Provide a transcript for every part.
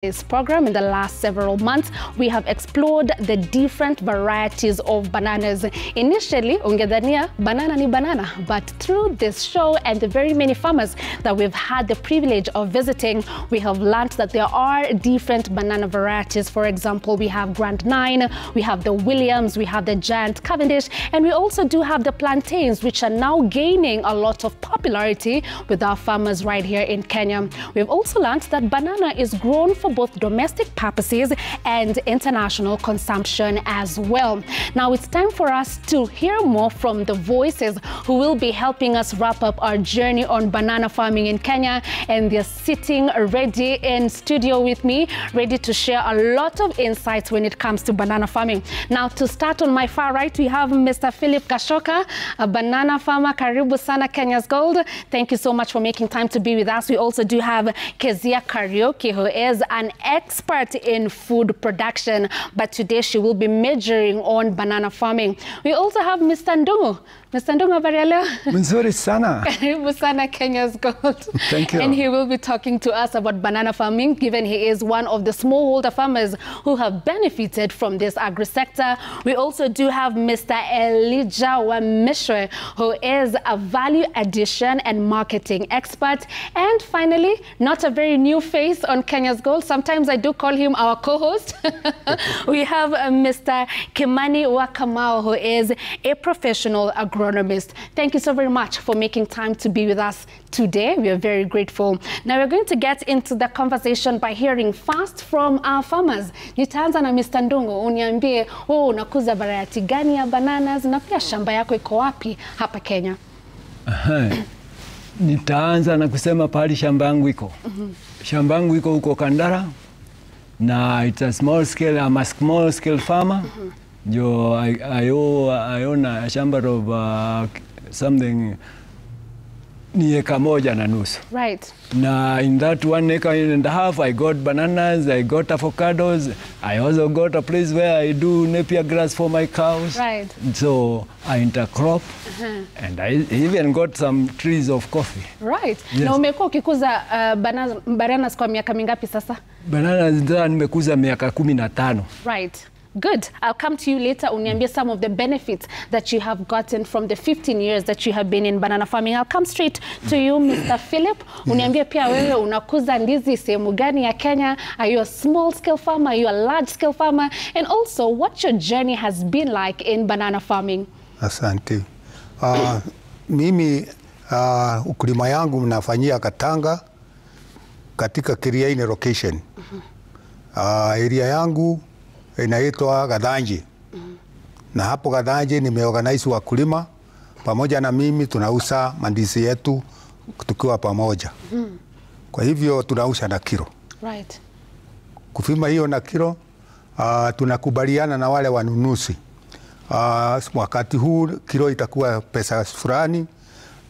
This program in the last several months, we have explored the different varieties of bananas. Initially, ungedhania banana ni banana, but through this show and the very many farmers that we've had the privilege of visiting, we have learned that there are different banana varieties. For example, we have Grand 9, we have the Williams, we have the Giant Cavendish, and we also do have the plantains, which are now gaining a lot of popularity with our farmers right here in Kenya. We've also learned that banana is grown for both domestic purposes and international consumption as well. Now it's time for us to hear more from the voices who will be helping us wrap up our journey on banana farming in Kenya, and they're sitting ready in studio with me, ready to share a lot of insights when it comes to banana farming. Now to start on my far right, we have Mr. Philip Kashoka, a banana farmer. Karibu sana Kenya's Gold. Thank you so much for making time to be with us. We also do have Kezia Kariuki, who is an expert in food production, but today she will be majoring on banana farming. We also have Mr. Ndungu. Mr. Ndungu, habari ya leo? Mzuri sana. Karibu sana Kenya's Gold. Thank you. And he will be talking to us about banana farming, given he is one of the smallholder farmers who have benefited from this agri-sector. We also do have Mr. Elijah Wamishwe, who is a value addition and marketing expert. And finally, not a very new face on Kenya's Gold. Sometimes I do call him our co-host. We have Mr. Kimani Wakamau, who is a professional agronomist. Thank you so very much for making time to be with us today. We are very grateful. Now we're going to get into the conversation by hearing first from our farmers. Nitaanza na Mr. Ndungu, uniambie wewe unakuza variety gani ya bananas na pia shamba yako iko wapi hapa Kenya? Nitaanza na kusema pahali shamba yangu iko. Shamba yangu iko huko Kandara, na it's a small scale, I'm a small scale farmer. I own a shamba of something ni eka moja na nusu. Right. Na in that 1.5 acres, I got bananas, I got avocados, I also got a place where I do Napier grass for my cows. Right. So I intercrop, and I even got some trees of coffee. Right. Yes. Na umekuwa ukikuza bananas kwa miaka mingapi sasa? Bananas nimekuza miaka 15. Right. Good. I'll come to you later. Uniambie some of the benefits that you have gotten from the 15 years that you have been in banana farming. I'll come straight to you, Mr. Philip. Uniambie pia wewe unakuza ndizi sehemu gani ya Kenya? Are you a small scale farmer? Are you a large scale farmer? And also, what your journey has been like in banana farming? Asante. Mimi ukulima yangu mnafanyia Katanga katika Kiriaini location. Area yangu inaitwa Gadhanji. Na hapo Gadhanji nimeorganize wakulima pamoja na mimi, tunauza mandizi yetu tukiwa pamoja. Kwa hivyo tunauza na kilo. Right. Kufima hiyo na kilo, tunakubaliana na wale wanunuzi. Wakati huu kilo itakuwa pesa fulani,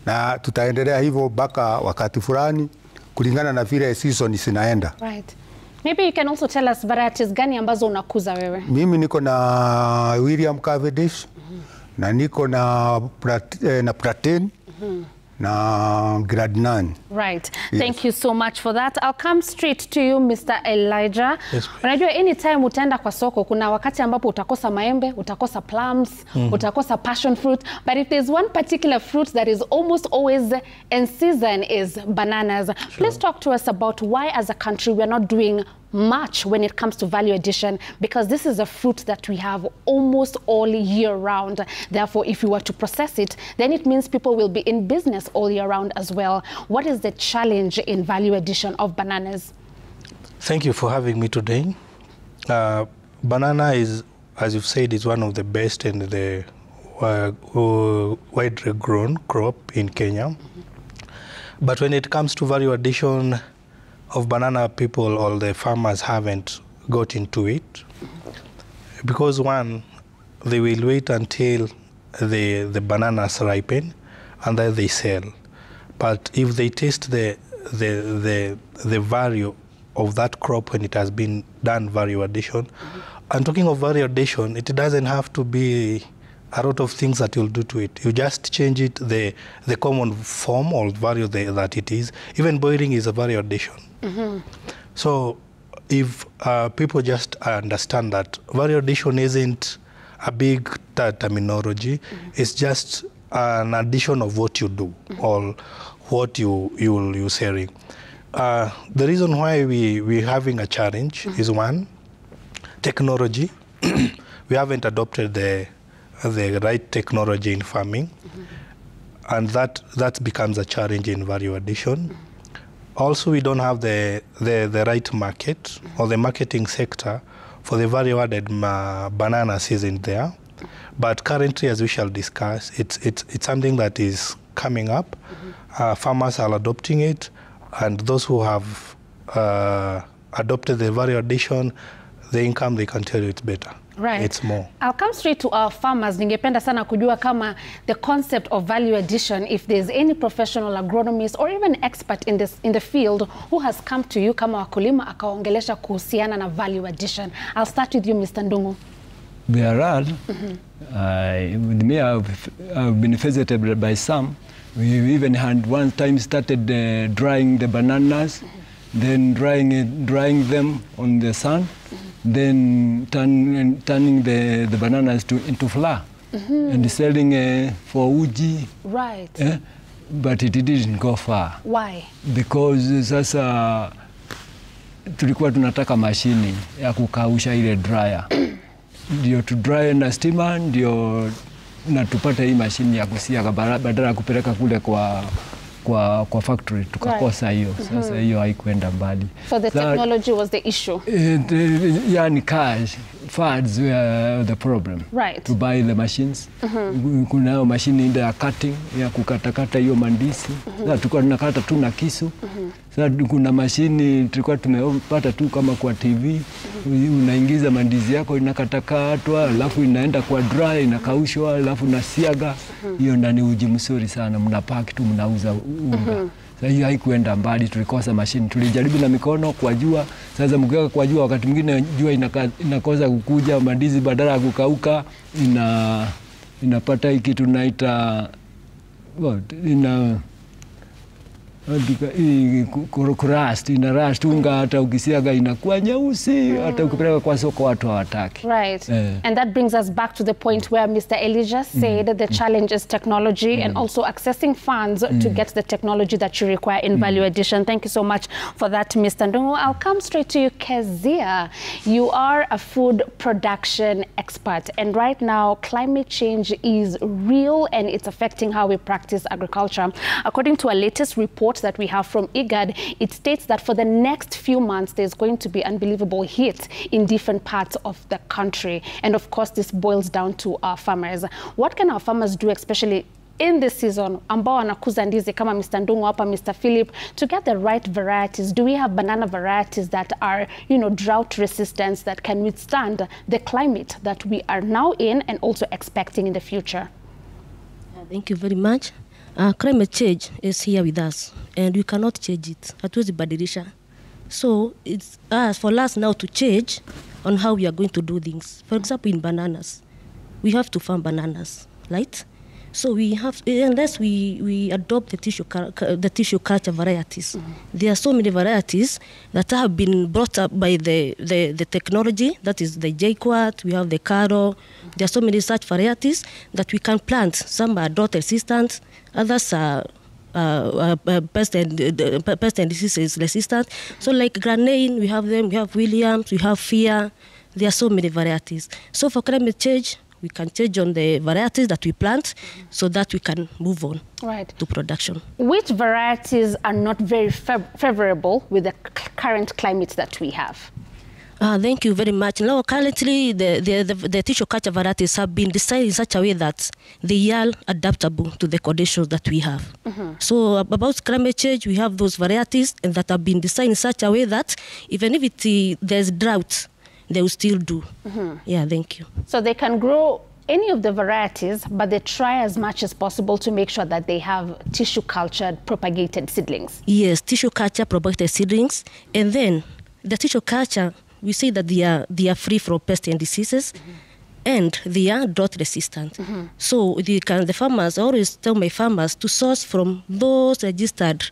na tutaendelea hivyo mpaka wakati fulani kulingana na vile season zinaenda. Right. Maybe you can also tell us varieties gani ambazo unakuza wewe? Mimi niko na William Cavendish, na niko na Platin, na Grand 9. Right. Yes. Thank you so much for that. I'll come straight to you, Mr. Elijah. Yes, unajua anytime utaenda kwa soko, kuna wakati ambapo utakosa maembe, utakosa plums, utakosa passion fruit. But if there's one particular fruit that is almost always in season is bananas. Sure. Please talk to us about why as a country we're not doing much when it comes to value addition, because this is a fruit that we have almost all year round. Therefore, if you were to process it, then it means people will be in business all year round as well. What is the challenge in value addition of bananas? Thank you for having me today. Banana is, as you've said, is one of the best and the widely grown crop in Kenya. But when it comes to value addition of banana, people or the farmers haven't got into it, because one, they will wait until the bananas ripen and then they sell. But if they taste the value of that crop when it has been done value addition, and talking of value addition, it doesn't have to be a lot of things that you'll do to it. You just change it, the common form or value that it is. Even boiling is a value addition. So if people just understand that value addition isn't a big terminology, it's just an addition of what you do or what you're selling. The reason why we're having a challenge is, one, technology. We haven't adopted the right technology in farming, and that becomes a challenge in value addition. Also, we don't have the right market or the marketing sector for the value-added bananas isn't there. But currently, as we shall discuss, it's something that is coming up. Farmers are adopting it, and those who have adopted the value addition, the income, they can tell you it's better. Right. It's more. I'll come straight to our farmers. Ningependa sana kujua kama the concept of value addition, if there's any professional agronomist or even expert in the field who has come to you kama wakulima akaongelesha kuhusiana na value addition. I'll start with you, Mr. Ndungu. There are, with me, I've been visited by some. We even had one time started drying the bananas, then drying them on the sun, then turning the bananas into flour and selling for uji. Right. But it didn't go far. Why? Because sasa tulikuwa tunataka mashini ya kukausha ile dryer. Ndio to dry na steamer, ndio na tupata hii mashini ya kusiaga badala ya kupeleka kule kwa factory, tukakosa hiyo. Sasa hiyo haikuenda mbali. So the technology was the issue. Yani cash funds were the problem. Right. To buy the machines. Kuna mashini ile ya cutting ya kukatakata hiyo mandisi. Sasa tulikuwa tunakata tu na kisu. Sasa kuna mashini tulikuwa tumepata tu kama kwa TV, unaingiza mandizi yako inakatakatwa, alafu inaenda kwa dry, inakaushwa, alafu nasiaga. Hiyo ndani uji mzuri sana, mnapaki tu mnauza unga. Sasa hiyo haikuenda mbali, tulikosa mashini. Tulijaribu na mikono kwa jua. Sasa mkiweka kwa jua, wakati mwingine jua inakosa kukuja, mandizi badala ya kukauka inapata hiki tunaita rust, unga hata ukisiaga inakuwa nyeusi, hata ukipeleka kwa soko watu hawataki. Right. And that brings us back to the point where Mr. Elijah said the challenge is technology and also accessing funds to get the technology that you require in value addition. Thank you so much for that, Mr. Ndungu. I'll come straight to you, Kezia. You are a food production expert, and right now climate change is real and it's affecting how we practice agriculture. According to a latest report that we have from IGAD, it states that for the next few months there's going to be unbelievable heat in different parts of the country. And of course this boils down to our farmers. What can our farmers do, especially in this season, ambao wanakuza ndizi kama Mr. Ndungu hapa, Mr. Philip, to get the right varieties? Do we have banana varieties that are, drought resistant, that can withstand the climate that we are now in and also expecting in the future? Thank you very much. Climate change is here with us, and we cannot change it. Hatuwezi badilisha. So it's for us now to change on how we are going to do things. For example, in bananas, we have to farm bananas, right? So we have, unless we adopt the tissue culture varieties. There are so many varieties that have been brought up by the technology. That is the J-Quat, we have the Caro. There are so many such varieties that we can plant. Some are drought resistant, others are pest and diseases resistant. So like Granane, we have them, we have Williams, we have Fia. There are so many varieties. So for climate change, we can change on the varieties that we plant so that we can move on to production. Which varieties are not very favorable with the current climate that we have? Thank you very much. Now, currently, the tissue culture varieties have been designed in such a way that they are adaptable to the conditions that we have. So about climate change, we have those varieties and that have been designed in such a way that even if there's drought, they will still do. Yeah, thank you. So they can grow any of the varieties, but they try as much as possible to make sure that they have tissue cultured propagated seedlings. Yes, tissue culture propagated seedlings. And then the tissue culture, we say that they are free from pests and diseases, and they are drought resistant. So the farmers, I always tell my farmers to source from those registered,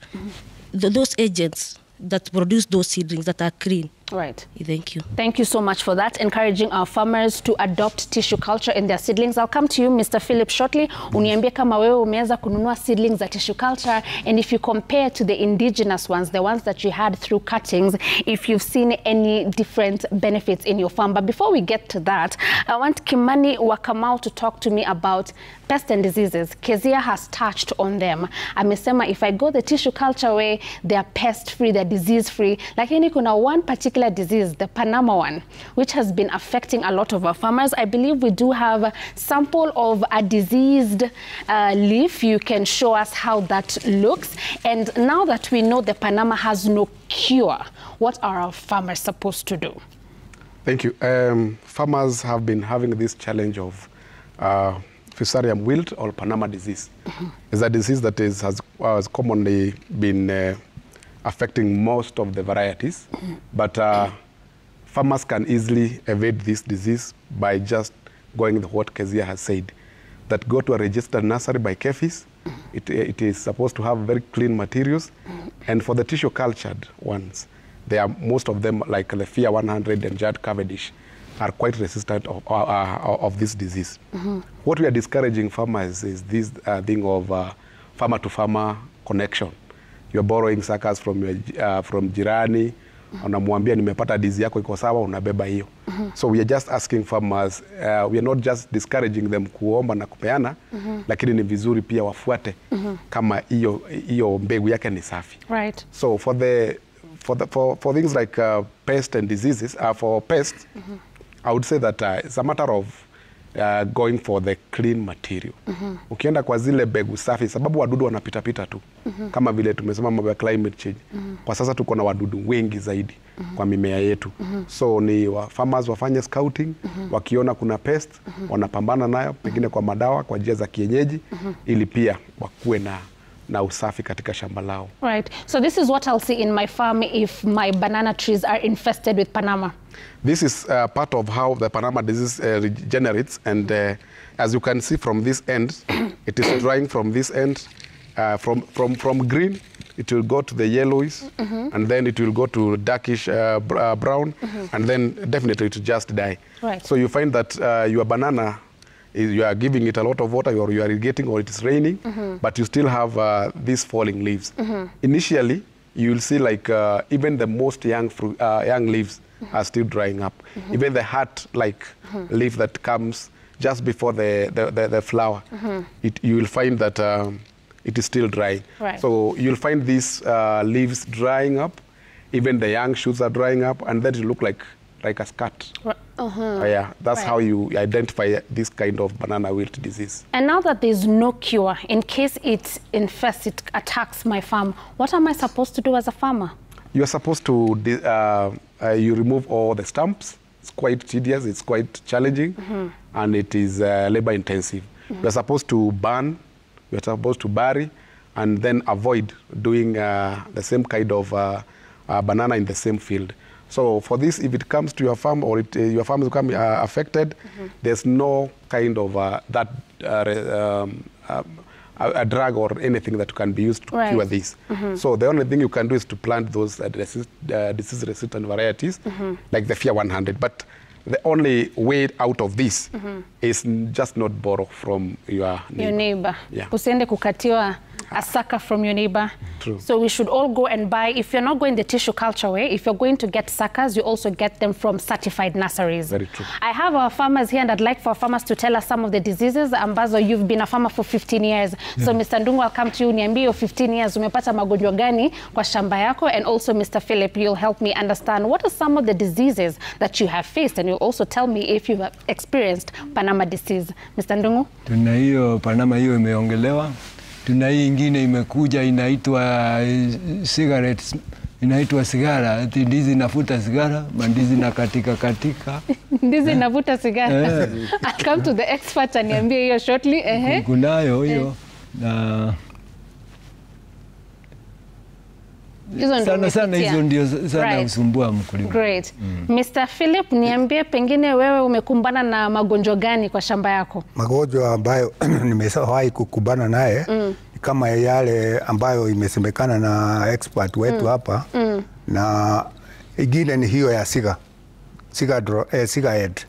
those agents that produce those seedlings that are clean. Right. Thank you. Thank you so much for that, encouraging our farmers to adopt tissue culture in their seedlings. I'll come to you, Mr. Philip, shortly. Uniambie kama wewe umeweza kununua seedlings za tissue culture, and if you compare to the indigenous ones, the ones that you had through cuttings, if you've seen any different benefits in your farm. But before we get to that, I want Kimani Wakamau to talk to me about pests and diseases. Kezia has touched on them. Amesema if I go the tissue culture way, they are pest-free, they're disease-free. Lakini kuna one particular disease, the Panama one, which has been affecting a lot of our farmers. I believe we do have a sample of a diseased leaf. You can show us how that looks. And now that we know the Panama has no cure, what are our farmers supposed to do? Thank you. Farmers have been having this challenge of Fusarium wilt or Panama disease. It's a disease that has commonly been affecting most of the varieties, but farmers can easily evade this disease by just going what Kezia has said, that go to a registered nursery by KEPHIS. It is supposed to have very clean materials, and for the tissue cultured ones, they are most of them like the FIA 100 and Judd Cavendish are quite resistant of this disease. What we are discouraging farmers is this thing of farmer to farmer connection. You're borrowing suckers from jirani, unamwambia nimepata dizi yako iko sawa, unabeba hiyo. So we are just asking farmers, we are not just discouraging them kuomba na kupeana, lakini ni vizuri pia wafuate kama hiyo mbegu yake ni safi. Right. So for things like pest and diseases, for pests, I would say that it's a matter of going for the clean material. Ukienda kwa zile mbegu safi, sababu wadudu wanapita tu. Kama vile tumesema mambo ya climate change. Kwa sasa tuko na wadudu wengi zaidi kwa mimea yetu. So ni farmers wafanye scouting, wakiona kuna pest, wanapambana nayo, pengine kwa madawa, kwa njia za kienyeji, ili pia wakuwe na usafi katika shamba lao. Right. So this is what I'll see in my farm if my banana trees are infested with Panama. This is part of how the Panama disease regenerates, and as you can see from this end, it is drying from this end, from green, it will go to the yellowish, and then it will go to darkish brown, and then definitely it will just die. Right. So you find that your banana, you are giving it a lot of water, or you are irrigating, or it is raining, but you still have these falling leaves. Initially, you will see like even the most young leaves are still drying up. Even the heart-like leaf that comes just before the flower, you will find that it is still drying. Right. So you'll find these leaves drying up, even the young shoots are drying up, and then it will look like a scut. Yeah, that's how you identify this kind of banana wilt disease. And now that there's no cure, in case it infests, it attacks my farm, what am I supposed to do as a farmer? You're supposed to, you remove all the stumps. It's quite tedious, it's quite challenging, and it is labor intensive. You're supposed to burn, you're supposed to bury, and then avoid doing the same kind of banana in the same field. So for this, if it comes to your farm, or your farm is become affected, there's no kind of a drug or anything that can be used to cure this. So the only thing you can do is to plant those disease-resistant varieties, like the FIA 100. But the only way out of this is just not borrow from your neighbor. Yeah. Usiende kukatiwa a sucker from your neighbor. True. So we should all go and buy, if you're not going the tissue culture way, if you're going to get suckers, you also get them from certified nurseries. Very true. I have our farmers here, and I'd like for our farmers to tell us some of the diseases. Ambazo, you've been a farmer for 15 years. Yeah. So Mr. Ndungu, I'll come to you. Niambie, 15 years, umepata magonjwa gani kwa shamba yako? And also Mr. Philip, you'll help me understand what are some of the diseases that you have faced, and you'll also tell me if you've experienced Panama disease. Mr. Ndungu? Tuna hiyo Panama hiyo imeongelewa. Tuna hii ingine imekuja inaitwa cigarettes, inaitwa sigara. Ati ndizi nafuta sigara, mandizi na katika. Ndizi nafuta sigara. I'll come to the expert and niambie hiyo shortly. Kunayo hiyo na sana hizo ndio sana usumbua mkulima. Great. Mr. Philip, niambie pengine wewe umekumbana na magonjwa gani kwa shamba yako? Magonjwa ambayo nimewahi kukumbana naye kama yale ambayo imesemekana na expert wetu hapa, na Ingine ni hiyo ya cigar head.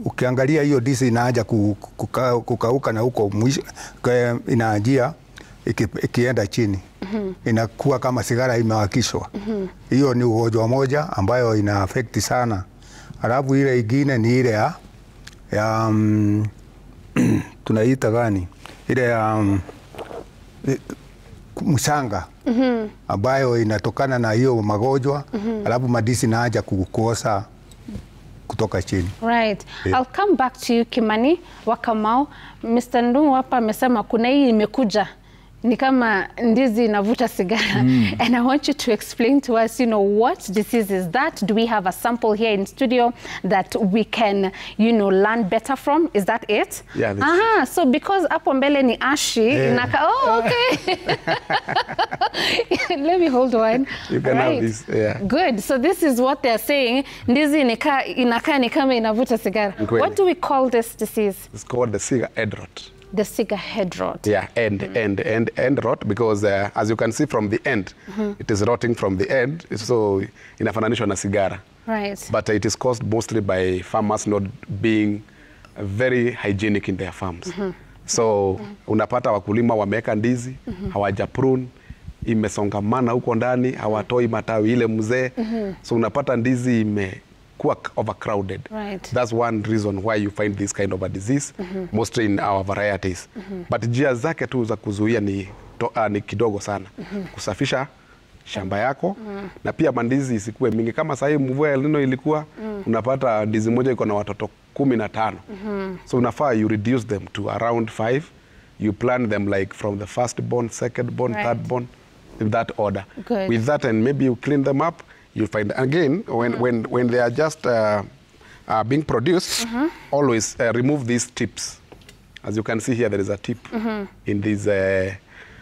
Ukiangalia hiyo ndizi inaanza kukauka na huko mwisho inaanjia ikienda chini. Inakuwa kama sigara imewakishwa. Hiyo ni ugonjwa moja ambayo ina affect sana. Alafu ile ingine ni ile ya tunaita gani? Ile ya msanga ambayo inatokana na hiyo magonjwa. Alafu madisi naanza kukosa kutoka chini. Right. Yeah. I'll come back to you, Kimani Wakamau. Mr. Ndungu hapa amesema kuna hii imekuja ni kama ndizi inavuta sigara. And I want you to explain to us, you know, what disease is that? Do we have a sample here in studio that we can, you know, learn better from? Is that it? Yeah. Aha, so because hapo mbele ni ashi, oh, okay. Let me hold one. You can have this, yeah. Good. So this is what they're saying. Ndizi inakaa ni kama inavuta sigara. What do we call this disease? It's called the cigar head rot. The cigar head rot. Yeah, end rot, because as you can see from the end, it is rotting from the end, so inafananishwa na sigara. Right. But it is caused mostly by farmers not being very hygienic in their farms. So unapata wakulima wameweka ndizi, hawaja prune, imesongamana huko ndani, hawatoi matawi ile mzee. So unapata ndizi imekuwa overcrowded. Right. That's one reason why you find this kind of a disease, mostly in our varieties. But njia zake tu za kuzuia ni kidogo sana. Kusafisha shamba yako na pia mandizi isikuwe mingi. Kama sasa mvua ya El Nino ilikuwa, unapata ndizi moja iko na watoto 15. So unafaa you reduce them to around 5. You plant them like from the first born, second born, third born, in that order. Good. With that, and maybe you clean them up, you find again when they are just being produced, always remove these tips. As you can see here, there is a tip in these.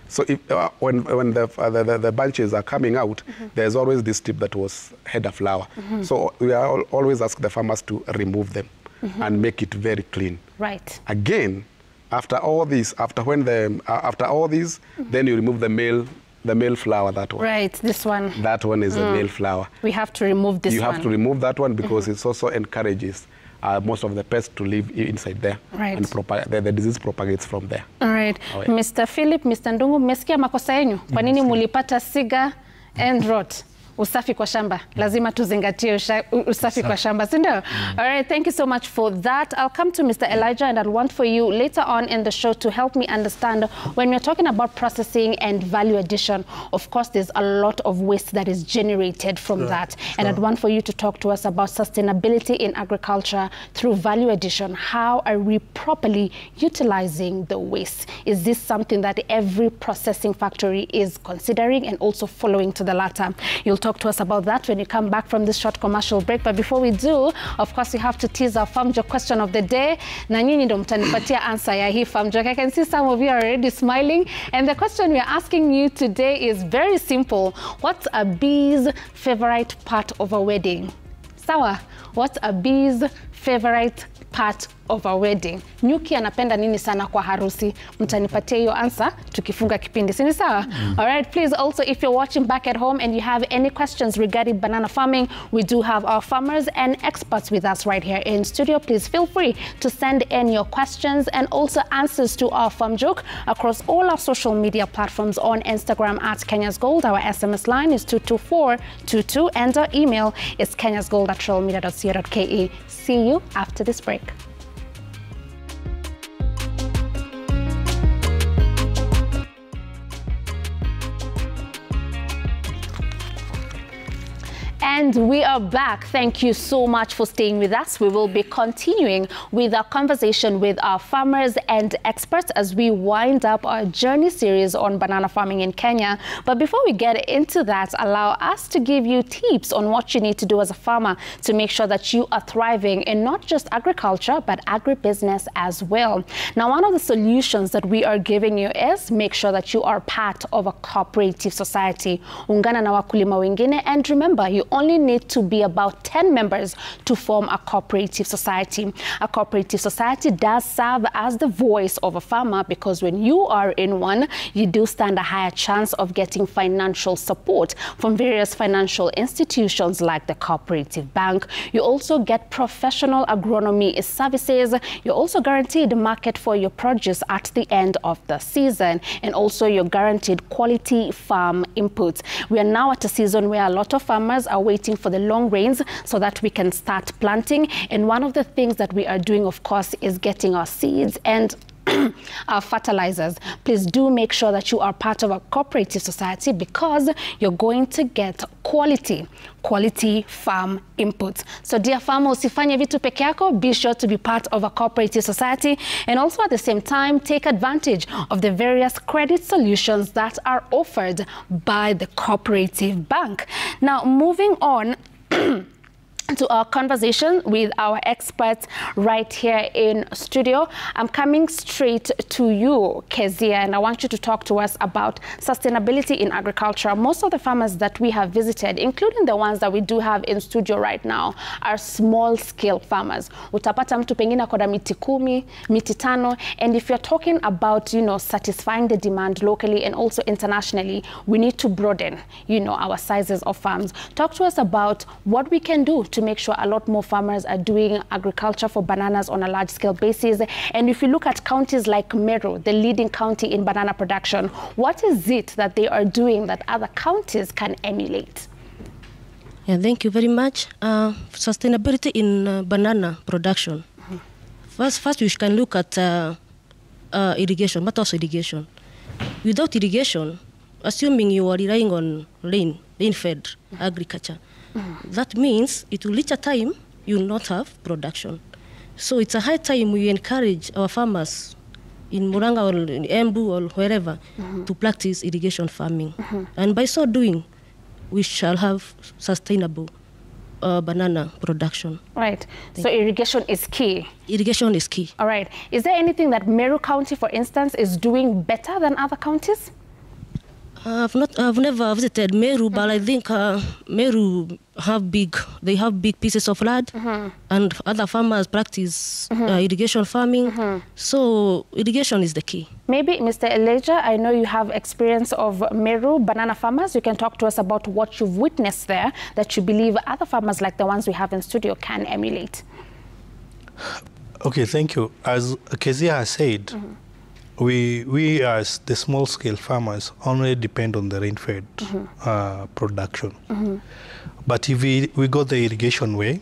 So if, when the bunches are coming out, there's always this tip that was had a flower. So we are always ask the farmers to remove them and make it very clean. Right. Again, after all this, after all this, then you remove the male flower, that one. Right, this one. That one is a male flower. We have to remove this one. You have to remove that one because it also encourages most of the pests to live inside there. Right. And the disease propagates from there. All right. Oh, yeah. Mr. Philip, Mr. Ndungu, mmesikia makosa yenu? Kwa nini mulipata cigar and rot? Usafi kwa shamba. Lazima tuzingatie usafi kwa shamba, si ndio? All right, thank you so much for that. I'll come to Mr. Elijah, and I'll want for you later on in the show to help me understand when we're talking about processing and value addition. Of course, there's a lot of waste that is generated from that. And I'd want for you to talk to us about sustainability in agriculture through value addition. How are we properly utilizing the waste? Is this something that every processing factory is considering and also following to the latter? You'll talk to us about that when you come back from this short commercial break. But before we do, of course, we have to tease our farm joke question of the day. Na nyinyi ndo mtanipatia answer ya hii farm joke. I can see some of you are already smiling. And the question we are asking you today is very simple. What's a bee's favorite part of a wedding? Sawa, what's a bee's favorite part of a wedding? Nyuki anapenda nini sana kwa harusi? Mtanipatia hiyo answer tukifunga kipindi. Sini sawa? All right, please also, if you're watching back at home and you have any questions regarding banana farming, we do have our farmers and experts with us right here in studio. Please feel free to send in your questions and also answers to our farm joke across all our social media platforms on Instagram at Kenya's Gold. Our SMS line is 22422 and our email is kenyasgold@royalmedia.co.ke. See you after this break. And we are back. Thank you so much for staying with us. We will be continuing with our conversation with our farmers and experts as we wind up our journey series on banana farming in Kenya. But before we get into that, allow us to give you tips on what you need to do as a farmer to make sure that you are thriving in not just agriculture, but agribusiness as well. Now, one of the solutions that we are giving you is make sure that you are part of a cooperative society. Ungana na wakulima wengine, and remember, you only only need to be about 10 members to form a cooperative society. A cooperative society does serve as the voice of a farmer, because when you are in one, you do stand a higher chance of getting financial support from various financial institutions like the Cooperative Bank. You also get professional agronomy services. You're also guaranteed a market for your produce at the end of the season, and also you're guaranteed quality farm inputs. We are now at a season where a lot of farmers are waiting for the long rains so that we can start planting, and one of the things that we are doing, of course, is getting our seeds and our fertilizers. Please do make sure that you are part of a cooperative society, because you're going to get quality farm inputs. So dear farmer, usifanye vitu peke yako, be sure to be part of a cooperative society, and also at the same time take advantage of the various credit solutions that are offered by the Cooperative Bank. Now, moving on to our conversation with our experts right here in studio. I'm coming straight to you, Kezia, and I want you to talk to us about sustainability in agriculture. Most of the farmers that we have visited, including the ones that we do have in studio right now, are small-scale farmers. Utapata mtu pengine akona miti 10, miti 5, and if you're talking about, you know, satisfying the demand locally and also internationally, we need to broaden, you know, our sizes of farms. Talk to us about what we can do to make sure a lot more farmers are doing agriculture for bananas on a large-scale basis. And if you look at counties like Meru, the leading county in banana production, what is it that they are doing that other counties can emulate? Yeah, thank you very much. Sustainability in banana production. First, we can look at irrigation, but also irrigation. Without irrigation, assuming you are relying on rain-fed agriculture, that means it will reach a time you will not have production. So it's a high time we encourage our farmers in Muranga or in Embu or wherever to practice irrigation farming. And by so doing, we shall have sustainable banana production. Right. So irrigation is key. Irrigation is key. All right. Is there anything that Meru County, for instance, is doing better than other counties? I've never visited Meru, but I think Meru have big pieces of land, and other farmers practice irrigation farming. So irrigation is the key. Maybe, Mr. Elijah, I know you have experience of Meru banana farmers. You can talk to us about what you've witnessed there that you believe other farmers like the ones we have in studio can emulate. Okay, thank you. As Kezia has said, we as the small-scale farmers only depend on the rain-fed production. But if we go the irrigation way,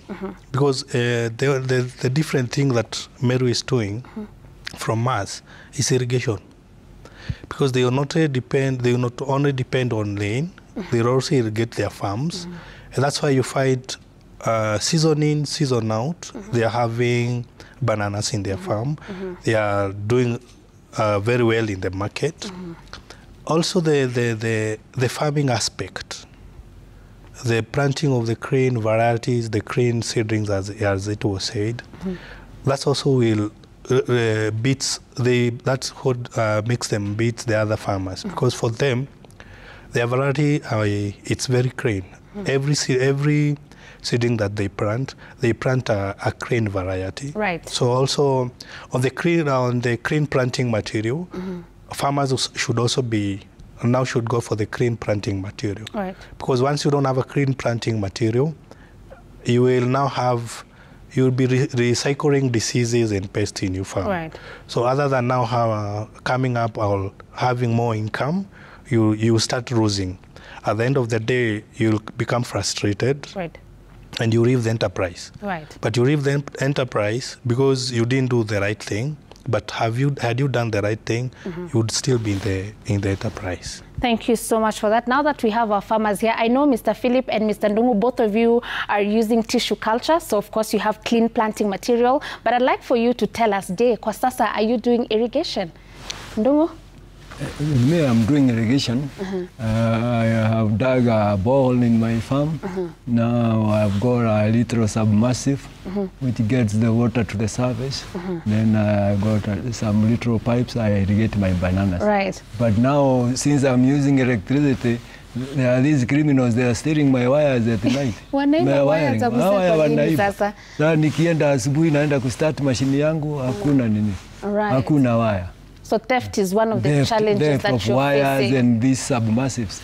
because the different thing that Meru is doing from us is irrigation, because they will not only depend on rain, they will also irrigate their farms, and that's why you find season in, season out, they are having bananas in their farm. They are doing very well in the market. Also the farming aspect, the planting of the grain varieties, the grain seedlings, as it was said, that's also will that's what makes them beat the other farmers, because for them their variety it's very grain. Every seedling that they plant a grain variety. Right. So also on the grain planting material, farmers should also should go for the grain planting material. Right. Because once you don't have a grain planting material, you will you'll be recycling diseases and pests in your farm. Right. So other than now coming up or having more income, you start losing. At the end of the day, you'll become frustrated. Right. And you leave the enterprise. Right. But you leave the enterprise because you didn't do the right thing. But had you done the right thing, you would still be in the enterprise. Thank you so much for that. Now that we have our farmers here, I know Mr. Philip and Mr. Ndungu, both of you are using tissue culture. So of course you have clean planting material. But I'd like for you to tell us, kwa sasa, are you doing irrigation? Ndungu? Me, I'm doing irrigation. I have dug a borehole in my farm. Now I've got a little submersive, which gets the water to the surface. Then I got some little pipes. I irrigate my bananas. Right. But now, since I'm using electricity, There are these criminals, they are stealing my wires at night. Wanaenda waya za kusepa kwa nini sasa? Sasa nikienda asubuhi naenda kustart machine yangu, hakuna nini. Right. Hakuna wire. So theft is one of the challenges that you're wires facing. And these submersives.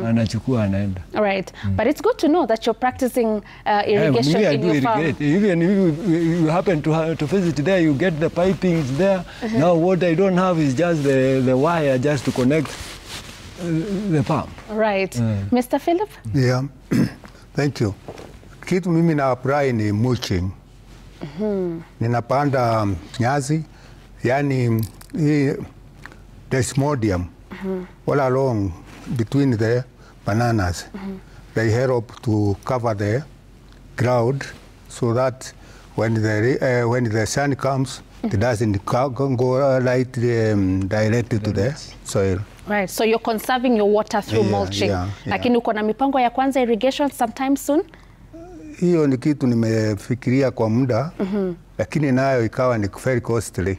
Anachukua anaenda. Right. But it's good to know that you're practicing irrigation in your farm. Even if you happen to visit there, you get the pipings there. Now what I don't have is just the wire just to connect the pump. Right. Mr. Philip? Yeah. Thank you. Kitu mimi na apply ni mulching. Ninapanda nyasi, yani desmodium all along between the bananas. They help to cover the ground so that when the sun comes, it doesn't go right directly to the soil. Right, so you're conserving your water through mulching. Lakini uko na mipango ya kwanza irrigation sometime soon? Hiyo ni kitu nimefikiria kwa muda, lakini nayo ikawa ni very costly.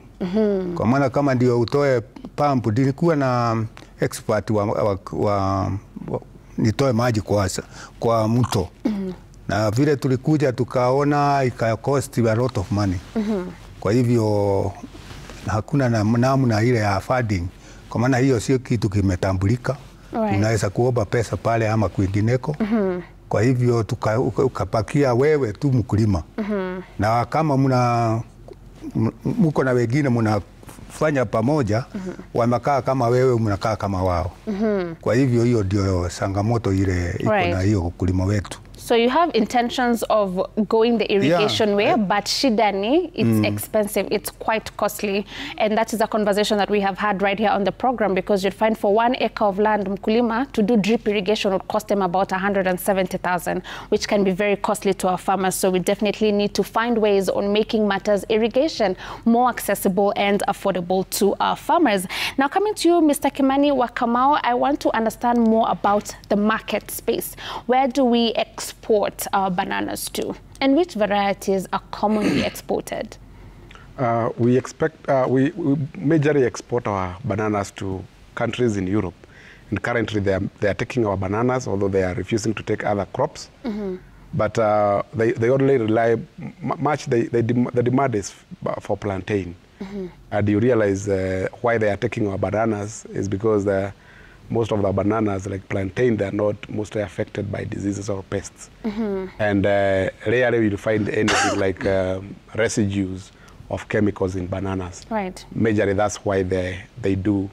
Kwa maana kama ndio utoe pump, nilikuwa na expert nitoe maji kwa mto. Na vile tulikuja tukaona ika cost a lot of money. Kwa hivyo hakuna namna ile ya funding. Kwa maana hiyo sio kitu kimetambulika. Unaweza kuomba pesa pale ama kwingineko. Kwa hivyo ukapakia wewe tu mkulima. Na kama mko na wengine mnafanya pamoja, wanakaa kama wewe, mnakaa kama wao. Kwa hivyo hiyo ndio changamoto ile iko na hiyo ukulima wetu. So you have intentions of going the irrigation way, but shidani, it's expensive, it's quite costly. And that is a conversation that we have had right here on the program, because you'd find for 1 acre of land, mkulima, to do drip irrigation would cost them about 170,000, which can be very costly to our farmers. So we definitely need to find ways on making matters irrigation more accessible and affordable to our farmers. Now coming to you, Mr. Kimani Wakamau, I want to understand more about the market space. Where do we export our bananas to, and which varieties are commonly exported? We majorly export our bananas to countries in Europe, and currently they are taking our bananas, although they are refusing to take other crops. But they only rely much. The demand is for plantain, and you realize why they are taking our bananas is because most of the bananas, like plantain, they are not mostly affected by diseases or pests. And rarely you'll find anything like residues of chemicals in bananas. Right. Majorly that's why they do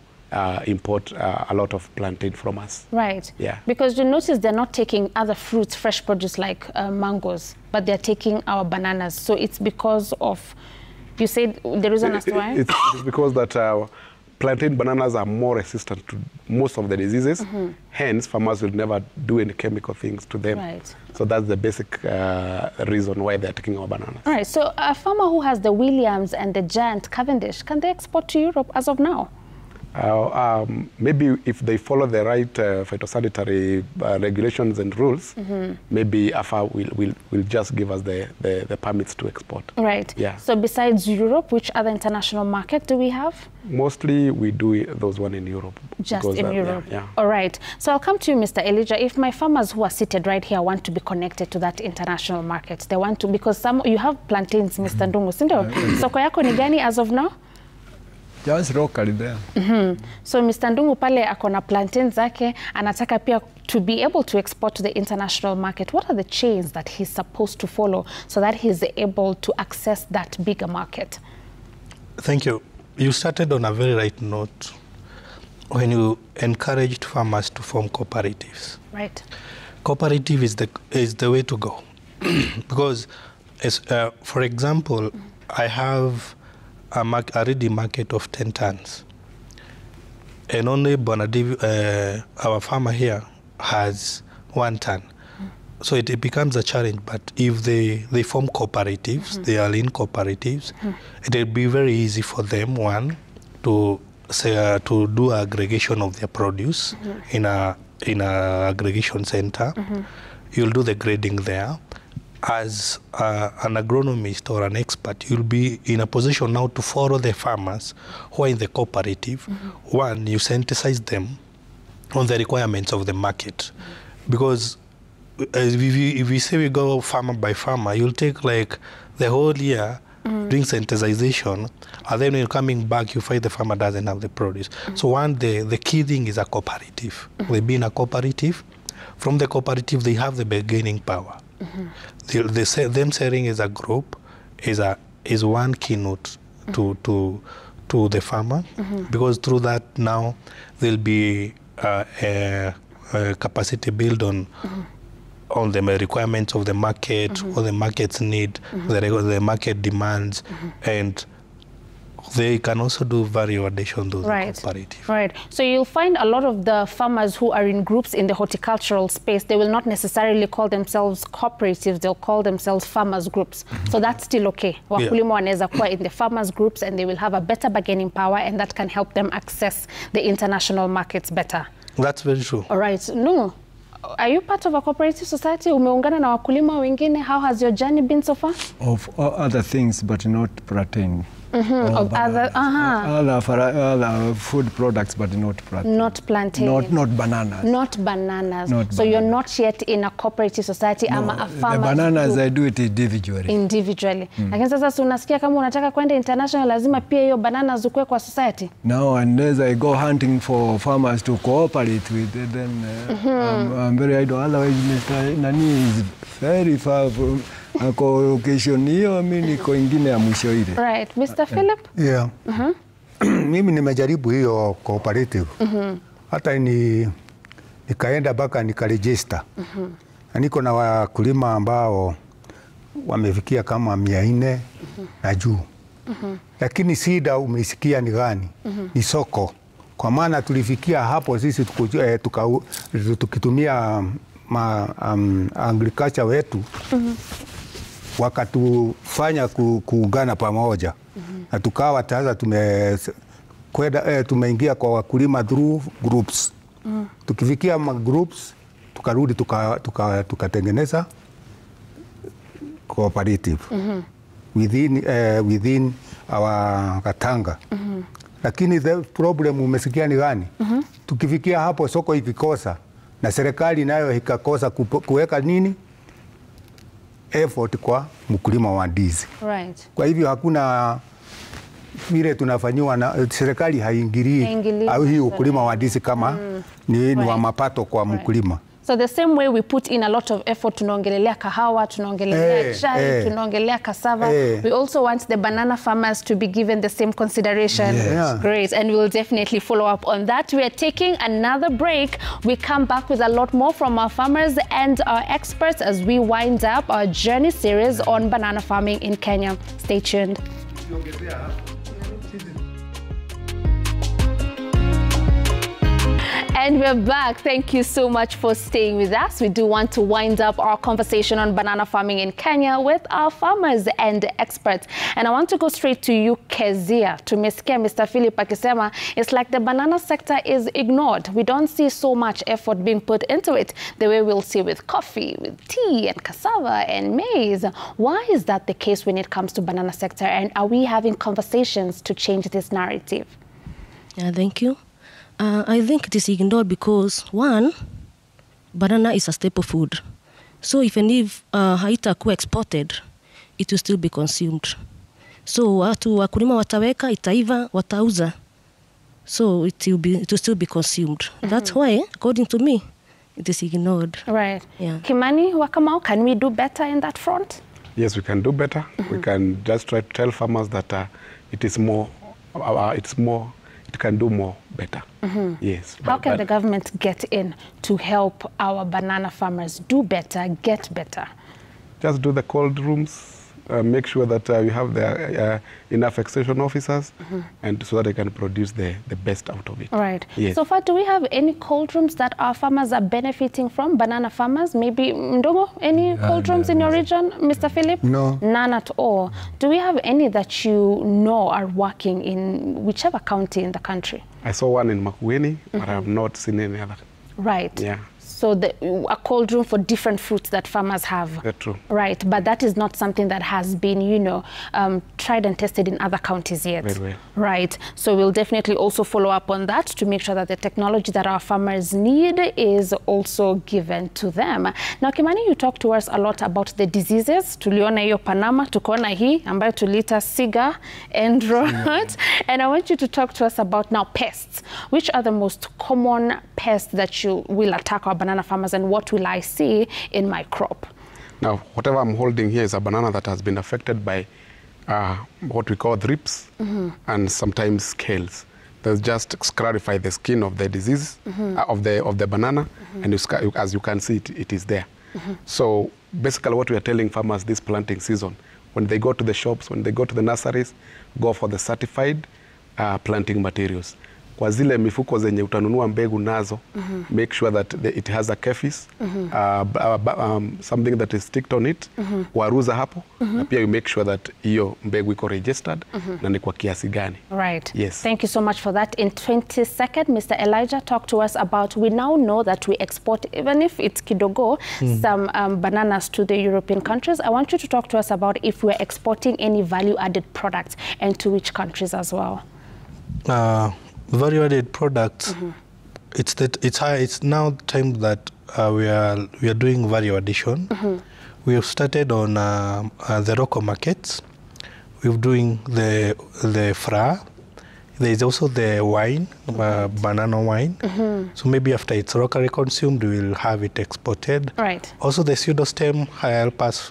import a lot of plantain from us. Right. Yeah. Because you notice they're not taking other fruits, fresh produce like mangoes, but they're taking our bananas. So it's because of, you said the reason as to why? It's because that plantain bananas are more resistant to most of the diseases. Hence, farmers will never do any chemical things to them. Right. So that's the basic reason why they're taking our bananas. All right. So a farmer who has the Williams and the Giant Cavendish, can they export to Europe as of now? Maybe if they follow the right phytosanitary regulations and rules, maybe AFA will just give us the permits to export. Right. Yeah. So besides Europe, which other international market do we have? Mostly we do those one in Europe. Just in Europe. Yeah. All right. So I'll come to you, Mr. Elijah. If my farmers who are seated right here want to be connected to that international market, they want to, because you have plantains, Mr. Ndungu, sindo? Soko yako ni gani as of now? Just locally there. So Mr. Ndungu pale akona plantains zake, anataka pia to be able to export to the international market. What are the chains that he's supposed to follow so that he's able to access that bigger market? Thank you. You started on a very right note when you encouraged farmers to form cooperatives. Right. Cooperative is the way to go. Because, for example, I have a ready market of 10 tons. And only our farmer here has 1 ton. So it becomes a challenge. But if they form cooperatives, they are in cooperatives, it will be very easy for them, one, to do aggregation of their produce in a aggregation center. You'll do the grading there. As an agronomist or an expert, you'll be in a position now to follow the farmers who are in the cooperative. One, you synthesize them on the requirements of the market. Because if we say we go farmer by farmer, you'll take like the whole year doing sensitization, and then when you're coming back, you find the farmer doesn't have the produce. So the key thing is a cooperative. They be in a cooperative. From the cooperative, they have the bargaining power. Them selling as a group is one keynote to the farmer, because through that now there'll be a capacity build on the requirements of the market, what the markets need, the market demands, and they can also do value addition to the cooperative. Right. So you'll find a lot of the farmers who are in groups in the horticultural space, they will not necessarily call themselves cooperatives, they'll call themselves farmers groups. So that's still okay. Wakulima wanaweza kuwa in the farmers groups, and they will have a better bargaining power, and that can help them access the international markets better. That's very true. All right. No. Are you part of a cooperative society? Umeungana na wakulima wengine? How has your journey been so far? Of other things, but not plantain. Of other food products, but not plantain. Not plantain. Not bananas. Not bananas. Not so you're not yet in a cooperative society, no, ama a farmer. The bananas group. I do it individually. Individually. Lakini sasa unasikia kama unataka kwenda international, lazima pia hiyo bananas ukue kwa society. No, unless I go hunting for farmers to cooperate with them, I'm very idle. Otherwise, Mr. Nani is very far from ako location hiyo, mimi niko ingine ya mwisho ile. Right. Mr. Philip? Yeah. Mimi nimejaribu hiyo cooperative. Hata nikaenda mpaka nikaregister. Niko na wakulima ambao wamefikia kama 400 na juu. Lakini shida umesikia ni gani? Ni soko. Kwa maana tulifikia hapo sisi tukitumia agriculture wetu wakatufanya kuungana pamoja na tukawa sasa tumeingia kwa wakulima through groups. Tukifikia groups tukarudi tukatengeneza cooperative within our Katanga. Lakini the problem umesikia ni gani? Tukifikia hapo soko ikikosa na serikali nayo ikakosa kuweka nini effort kwa mkulima wa ndizi. Right. Kwa hivyo hakuna vile tunafanywa na serikali haingilii au hii ukulima wa ndizi kama ni wa mapato kwa mkulima. So the same way we put in a lot of effort, tunaongelelea kahawa, tunaongelelea chai, tunaongelelea cassava. We also want the banana farmers to be given the same consideration. Great, and we'll definitely follow up on that. We are taking another break. We come back with a lot more from our farmers and our experts as we wind up our journey series on banana farming in Kenya. Stay tuned. And we're back. Thank you so much for staying with us. We do want to wind up our conversation on banana farming in Kenya with our farmers and experts. And I want to go straight to you, Kezia. Tumesikia Mr. Philip akisema, it's like the banana sector is ignored. We don't see so much effort being put into it the way we'll see with coffee, with tea and cassava and maize. Why is that the case when it comes to banana sector? And are we having conversations to change this narrative? Yeah, thank you. I think it is ignored because, one, banana is a staple food. So even if haitakuwa exported, it will still be consumed. So watu wakulima wataweka, itaiva, watauza. So it will still be consumed. That's why, according to me, it is ignored. Right. Yeah. Kimani Wakamau, can we do better in that front? Yes, we can do better. We can just try to tell farmers that it can do more better. Yes. How can the government get in to help our banana farmers do better, get better? Just do the cold rooms, make sure that we have the, enough extension officers, and so that they can produce the best out of it. Right. Yes. So far, do we have any cold rooms that our farmers are benefiting from, banana farmers? Maybe, Ndogo, any cold rooms in your region, Mr. Philip? No. None at all. Do we have any that you know are working in whichever county in the country? I saw one in Makueni, but I have not seen any other. Right. Yeah. So a cold room for different fruits that farmers have. True. Right, but that is not something that has been, you know, tried and tested in other counties yet. Very well. Right, so we'll definitely also follow up on that to make sure that the technology that our farmers need is also given to them. Now, Kimani, you talked to us a lot about the diseases. Tuliona hiyo Panama, tukaona hii ambayo tulita Siga and rot. And I want you to talk to us about now pests. Which are the most common pests that you will attack our banana farmers, and what will I see in my crop? Now, whatever I'm holding here is a banana that has been affected by what we call thrips and sometimes scales. They'll just sclarify the skin of the disease of the banana, and as you can see, it is there. So basically, what we are telling farmers this planting season, when they go to the shops, when they go to the nurseries, go for the certified planting materials. Kwa zile mifuko zenye utanunua mbegu nazo, make sure that it has a kefis, something that is sticked on it, waruza hapo, na pia you make sure that hiyo mbegu iko registered, na ni kwa kiasi gani. Right. Yes. Thank you so much for that. In 20 seconds, Mr. Elijah, talk to us about, we now know that we export, even if it's kidogo, some bananas to the European countries. I want you to talk to us about if we're exporting any value-added products, and to which countries as well. Value-added products. It's now time that we are doing value addition. We have started on the local markets. We're doing the flour. There is also the wine, banana wine. So maybe after it's locally consumed, we will have it exported. Right. Also, the pseudostem help us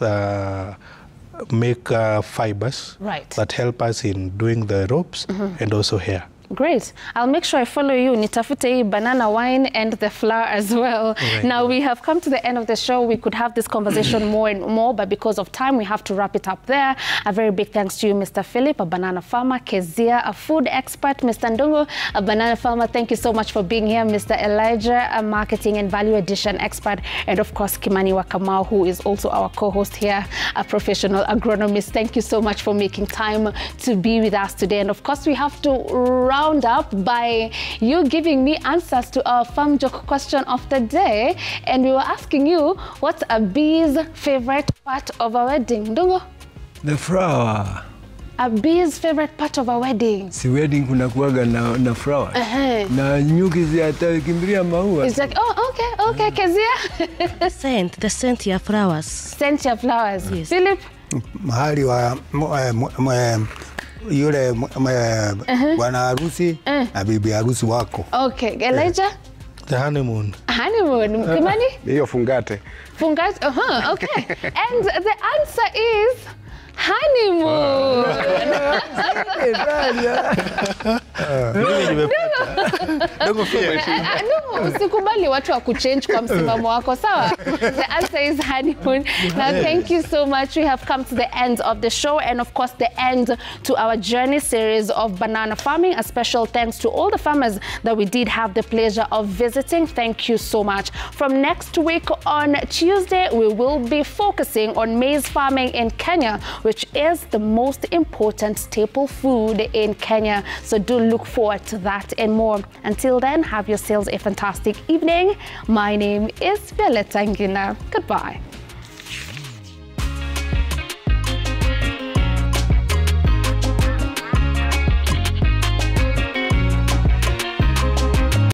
make fibers that help us in doing the ropes and also hair. Great. I'll make sure I follow you. Nitafute banana wine and the flour as well. Right. Now, we have come to the end of the show. We could have this conversation more and more, but because of time, we have to wrap it up there. A very big thanks to you, Mr. Philip, a banana farmer, Kezia, a food expert, Mr. Ndungu, a banana farmer. Thank you so much for being here. Mr. Elijah, a marketing and value addition expert, and of course, Kimani Wakamau, who is also our co-host here, a professional agronomist. Thank you so much for making time to be with us today. And of course, we have to round up by you giving me answers to our farm joke question of the day, and we were asking you, what's a bee's favorite part of a wedding? Ndungu? The flower. A bee's favorite part of a wedding. Si wedding kuna kuwaga na flowers. Na nyuki ziatakimbilia maua. It's like, oh, okay, Kezia. The scent ya flowers. Scent ya flowers. Yes. Philip? Mahali wa yule bwana harusi na bibi harusi wako. Okay, Elijah? The honeymoon. Honeymoon. Kimani? Hiyo fungate. Fungate, okay. And the answer is honeymoon. Usikubali watu wa kuchange kwa msimamo wako, sawa? The answer is honeymoon. Now, thank you so much. We have come to the end of the show, and of course, the end to our journey series of banana farming. A special thanks to all the farmers that we did have the pleasure of visiting. Thank you so much. From next week on Tuesday, we will be focusing on maize farming in Kenya, which is the most important staple food in Kenya. So do look forward to that and more. Until then, have yourselves a fantastic evening. My name is Violetta Ngina. Goodbye.